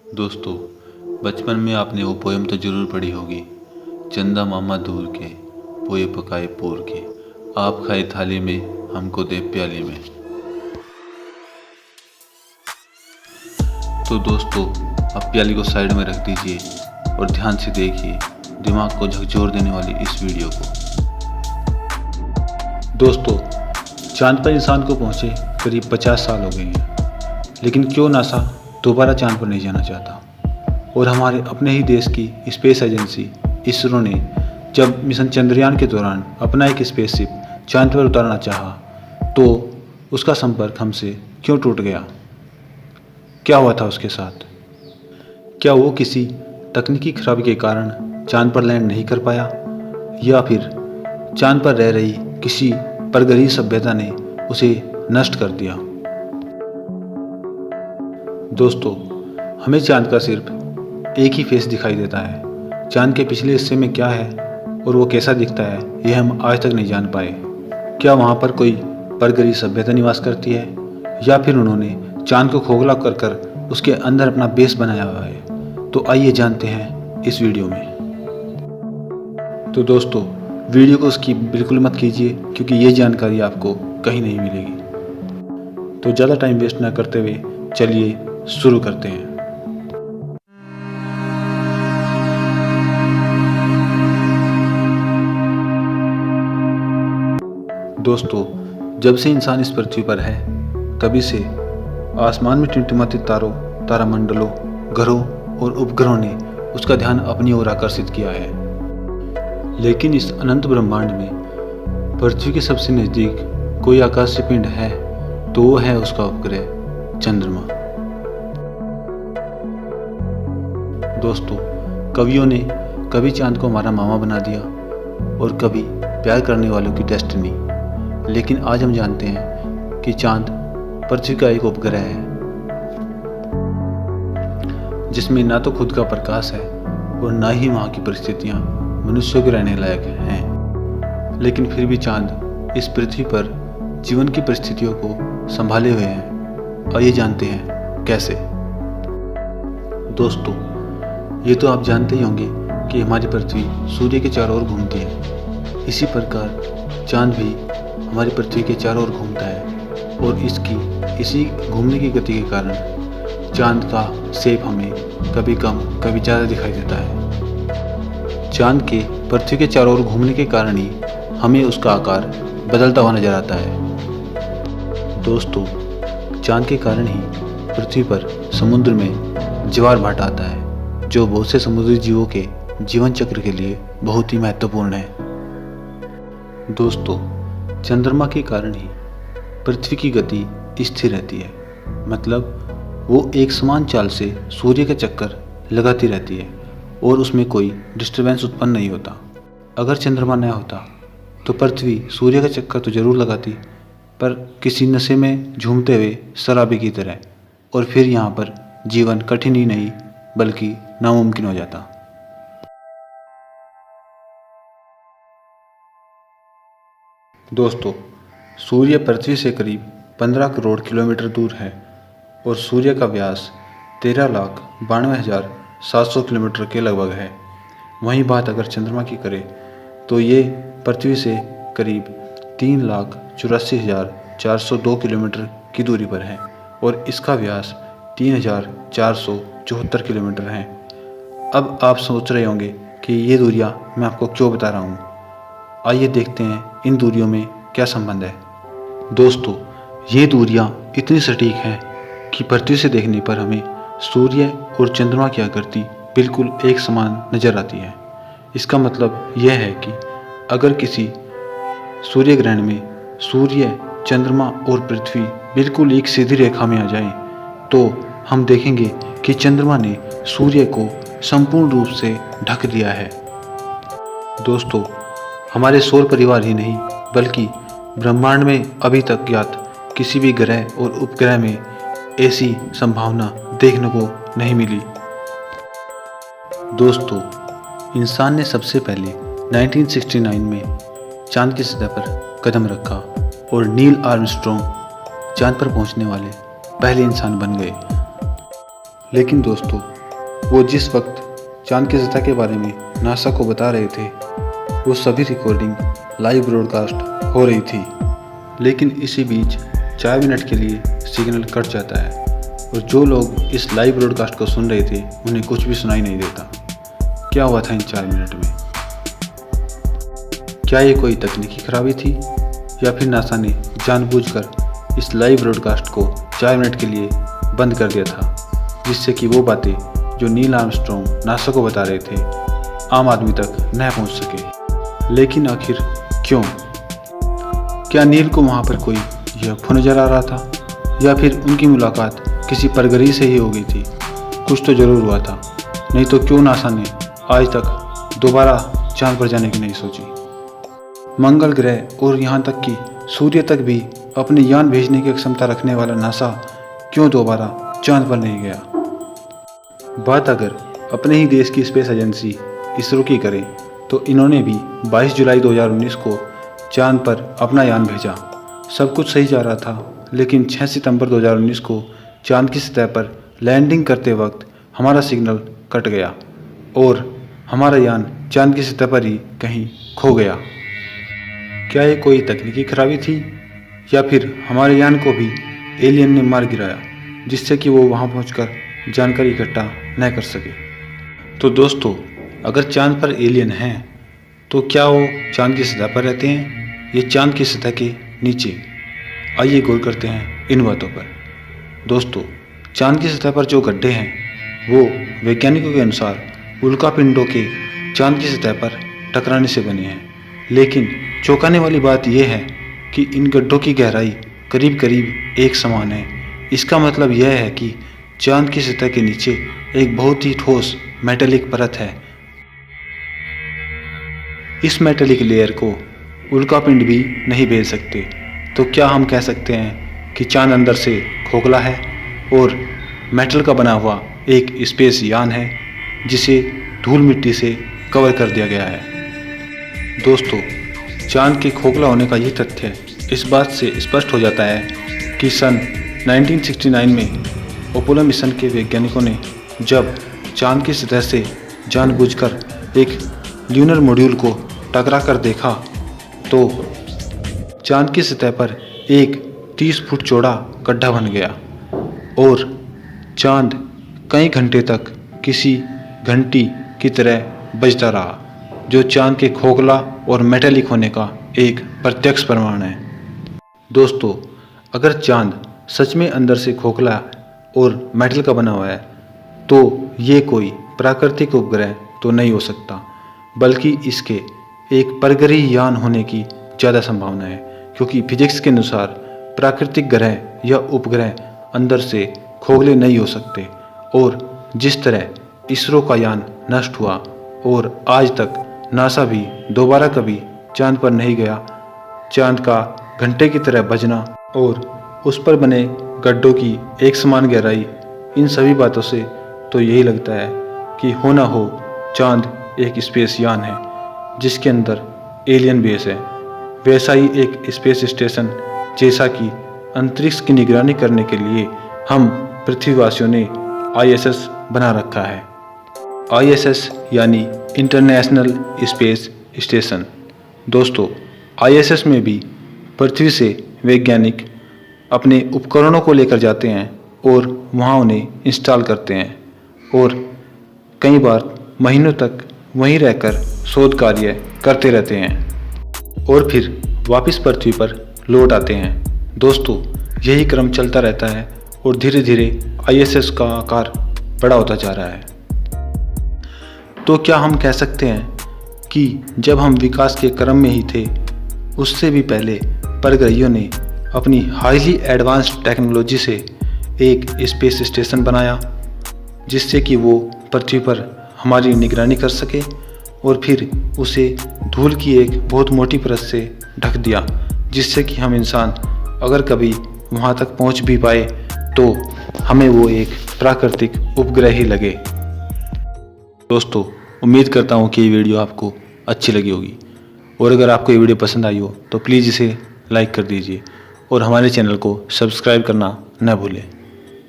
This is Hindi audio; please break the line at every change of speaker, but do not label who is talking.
दोस्तों, बचपन में आपने वो पोयम तो ज़रूर पढ़ी होगी। चंदा मामा दूर के, पोए पकाए पोर के, आप खाए थाली में, हमको दे प्याली में। तो दोस्तों, आप प्याली को साइड में रख दीजिए और ध्यान से देखिए दिमाग को झकझोर देने वाली इस वीडियो को।
दोस्तों, चांद पर इंसान को पहुंचे करीब 50 साल हो गए हैं, लेकिन क्यों नासा दोबारा चांद पर नहीं जाना चाहता। और हमारे अपने ही देश की स्पेस एजेंसी इसरो ने जब मिशन चंद्रयान के दौरान अपना एक स्पेसशिप चांद पर उतारना चाहा, तो उसका संपर्क हमसे क्यों टूट गया? क्या हुआ था उसके साथ? क्या वो किसी तकनीकी खराबी के कारण चांद पर लैंड नहीं कर पाया, या फिर चांद पर रह रही किसी परग्रही सभ्यता ने उसे नष्ट कर दिया? दोस्तों, हमें चांद का सिर्फ एक ही फेस दिखाई देता है। चांद के पिछले हिस्से में क्या है और वो कैसा दिखता है, ये हम आज तक नहीं जान पाए। क्या वहाँ पर कोई परग्रही सभ्यता निवास करती है, या फिर उन्होंने चांद को खोखला कर कर उसके अंदर अपना बेस बनाया हुआ है? तो आइए जानते हैं इस वीडियो में। तो दोस्तों, वीडियो को स्किप बिल्कुल मत कीजिए, क्योंकि ये जानकारी आपको कहीं नहीं मिलेगी। तो ज़्यादा टाइम वेस्ट ना करते हुए चलिए शुरू करते हैं। दोस्तों, जब से इंसान इस पृथ्वी पर है, तभी से आसमान में टिमटिमाते तारों, तारामंडलों, ग्रहों और उपग्रहों ने उसका ध्यान अपनी ओर आकर्षित किया है। लेकिन इस अनंत ब्रह्मांड में पृथ्वी के सबसे नज़दीक कोई आकाशीय पिंड है, तो वो है उसका उपग्रह चंद्रमा। दोस्तों, कवियों ने कभी चांद को हमारा मामा बना दिया और कभी प्यार करने वालों की डेस्टिनी, लेकिन आज हम जानते हैं कि चांद पृथ्वी का एक उपग्रह है, जिसमें ना तो खुद का प्रकाश है और ना ही वहाँ की परिस्थितियाँ मनुष्यों के रहने लायक हैं। लेकिन फिर भी चांद इस पृथ्वी पर जीवन की परिस्थितियों को संभाले हुए हैं। आइए जानते हैं कैसे। दोस्तों, ये तो आप जानते ही होंगे कि हमारी पृथ्वी सूर्य के चारों ओर घूमती है। इसी प्रकार चांद भी हमारी पृथ्वी के चारों ओर घूमता है, और इसी घूमने की गति के कारण चांद का शेप हमें कभी कम कभी ज़्यादा दिखाई देता है। चांद के पृथ्वी के चारों ओर घूमने के कारण ही हमें उसका आकार बदलता हुआ नजर आता है। दोस्तों, चांद के कारण ही पृथ्वी पर समुद्र में ज्वार भाटा आता है, जो बहुत से समुद्री जीवों के जीवन चक्र के लिए बहुत ही महत्वपूर्ण है। दोस्तों, चंद्रमा के कारण ही पृथ्वी की गति स्थिर रहती है, मतलब वो एक समान चाल से सूर्य का चक्कर लगाती रहती है और उसमें कोई डिस्टरबेंस उत्पन्न नहीं होता। अगर चंद्रमा न होता तो पृथ्वी सूर्य का चक्कर तो जरूर लगाती, पर किसी नशे में झूमते हुए शराबी की तरह, और फिर यहाँ पर जीवन कठिन ही नहीं बल्कि नामुमकिन हो जाता। दोस्तों, सूर्य पृथ्वी से करीब 15 करोड़ किलोमीटर दूर है और सूर्य का व्यास 13,92,700 किलोमीटर के लगभग है। वहीं बात अगर चंद्रमा की करें तो ये पृथ्वी से करीब 3,84,402 किलोमीटर की दूरी पर है और इसका व्यास 3,474 किलोमीटर है। अब आप सोच रहे होंगे कि ये दूरियां मैं आपको क्यों बता रहा हूँ। आइए देखते हैं इन दूरियों में क्या संबंध है। दोस्तों, ये दूरियां इतनी सटीक हैं कि पृथ्वी से देखने पर हमें सूर्य और चंद्रमा की आकृति बिल्कुल एक समान नजर आती है। इसका मतलब यह है कि अगर किसी सूर्य ग्रहण में सूर्य, चंद्रमा और पृथ्वी बिल्कुल एक सीधी रेखा में आ जाएं, तो हम देखेंगे कि चंद्रमा ने सूर्य को संपूर्ण रूप से ढक दिया है। दोस्तों, हमारे सौर परिवार ही नहीं बल्कि ब्रह्मांड में अभी तक ज्ञात किसी भी ग्रह और उपग्रह में ऐसी संभावना देखने को नहीं मिली। दोस्तों, इंसान ने सबसे पहले 1969 में चांद की सतह पर कदम रखा और नील आर्मस्ट्रॉन्ग चांद पर पहुंचने वाले पहले इंसान बन गए। लेकिन दोस्तों, वो जिस वक्त चांद की सतह के बारे में नासा को बता रहे थे, वो सभी रिकॉर्डिंग लाइव ब्रॉडकास्ट हो रही थी। लेकिन इसी बीच 4 मिनट के लिए सिग्नल कट जाता है और जो लोग इस लाइव ब्रॉडकास्ट को सुन रहे थे उन्हें कुछ भी सुनाई नहीं देता। क्या हुआ था इन 4 मिनट में? क्या ये कोई तकनीकी खराबी थी या फिर नासा ने जानबूझकर इस लाइव ब्रॉडकास्ट को 4 मिनट के लिए बंद कर दिया था, जिससे कि वो बातें जो नील आर्मस्ट्रॉन्ग नासा को बता रहे थे आम आदमी तक न पहुंच सके? लेकिन आखिर क्यों? क्या नील को वहां पर कोई यूएफओ नजर आ रहा था या फिर उनकी मुलाकात किसी परगरी से ही हो गई थी? कुछ तो जरूर हुआ था, नहीं तो क्यों नासा ने आज तक दोबारा चांद पर जाने की नहीं सोची? मंगल ग्रह और यहाँ तक कि सूर्य तक भी अपने यान भेजने की क्षमता रखने वाला नासा क्यों दोबारा चांद पर नहीं गया? बात अगर अपने ही देश की स्पेस एजेंसी इसरो की करें तो इन्होंने भी 22 जुलाई 2019 को चांद पर अपना यान भेजा। सब कुछ सही जा रहा था, लेकिन 6 सितंबर 2019 को चांद की सतह पर लैंडिंग करते वक्त हमारा सिग्नल कट गया और हमारा यान चांद की सतह पर ही कहीं खो गया। क्या ये कोई तकनीकी खराबी थी या फिर हमारे यान को भी एलियन ने मार गिराया, जिससे कि वो वहां पहुंचकर जानकारी इकट्ठा न कर सके? तो दोस्तों, अगर चांद पर एलियन हैं तो क्या वो चांद की सतह पर रहते हैं या चांद की सतह के नीचे? आइए गौर करते हैं इन बातों पर। दोस्तों, चांद की सतह पर जो गड्ढे हैं वो वैज्ञानिकों के अनुसार उल्कापिंडों के चांद की सतह पर टकराने से बने हैं। लेकिन चौंकाने वाली बात यह है कि इन गड्ढों की गहराई करीब करीब एक समान है। इसका मतलब यह है कि चांद की सतह के नीचे एक बहुत ही ठोस मेटेलिक परत है। इस मेटेलिक लेयर को उल्कापिंड भी नहीं भेज सकते। तो क्या हम कह सकते हैं कि चांद अंदर से खोखला है और मेटल का बना हुआ एक स्पेस यान है जिसे धूल मिट्टी से कवर कर दिया गया है? दोस्तों, चांद के खोखला होने का ये तथ्य इस बात से स्पष्ट हो जाता है कि सन 1969 में अपोलो मिशन के वैज्ञानिकों ने जब चांद की सतह से जानबूझकर एक ल्यूनर मॉड्यूल को टकरा कर देखा तो चांद की सतह पर एक 30 फुट चौड़ा गड्ढा बन गया और चांद कई घंटे तक किसी घंटी की तरह बजता रहा, जो चांद के खोखला और मेटेलिक होने का एक प्रत्यक्ष प्रमाण है। दोस्तों, अगर चांद सच में अंदर से खोखला और मेटल का बना हुआ है तो ये कोई प्राकृतिक उपग्रह तो नहीं हो सकता, बल्कि इसके एक परगरी यान होने की ज़्यादा संभावना है, क्योंकि फिजिक्स के अनुसार प्राकृतिक ग्रह या उपग्रह अंदर से खोखले नहीं हो सकते। और जिस तरह इसरो का यान नष्ट हुआ और आज तक नासा भी दोबारा कभी चांद पर नहीं गया, चांद का घंटे की तरह बजना और उस पर बने गड्ढों की एक समान गहराई, इन सभी बातों से तो यही लगता है कि हो ना हो चांद एक स्पेस यान है जिसके अंदर एलियन बेस है। वैसा ही एक स्पेस स्टेशन जैसा कि अंतरिक्ष की निगरानी करने के लिए हम पृथ्वीवासियों ने ISS बना रखा है। ISS यानी इंटरनेशनल स्पेस स्टेशन। दोस्तों, ISS में भी पृथ्वी से वैज्ञानिक अपने उपकरणों को लेकर जाते हैं और वहाँ उन्हें इंस्टॉल करते हैं और कई बार महीनों तक वहीं रहकर शोध कार्य करते रहते हैं और फिर वापस पृथ्वी पर लौट आते हैं। दोस्तों, यही क्रम चलता रहता है और धीरे धीरे ISS का आकार बड़ा होता जा रहा है। तो क्या हम कह सकते हैं कि जब हम विकास के क्रम में ही थे, उससे भी पहले परग्रहियों ने अपनी हाईली एडवांस्ड टेक्नोलॉजी से एक स्पेस स्टेशन बनाया जिससे कि वो पृथ्वी पर हमारी निगरानी कर सके और फिर उसे धूल की एक बहुत मोटी परत से ढक दिया, जिससे कि हम इंसान अगर कभी वहाँ तक पहुँच भी पाए तो हमें वो एक प्राकृतिक उपग्रह ही लगे। दोस्तों, उम्मीद करता हूँ कि ये वीडियो आपको अच्छी लगी होगी और अगर आपको ये वीडियो पसंद आई हो तो प्लीज़ इसे लाइक कर दीजिए और हमारे चैनल को सब्सक्राइब करना न भूलें।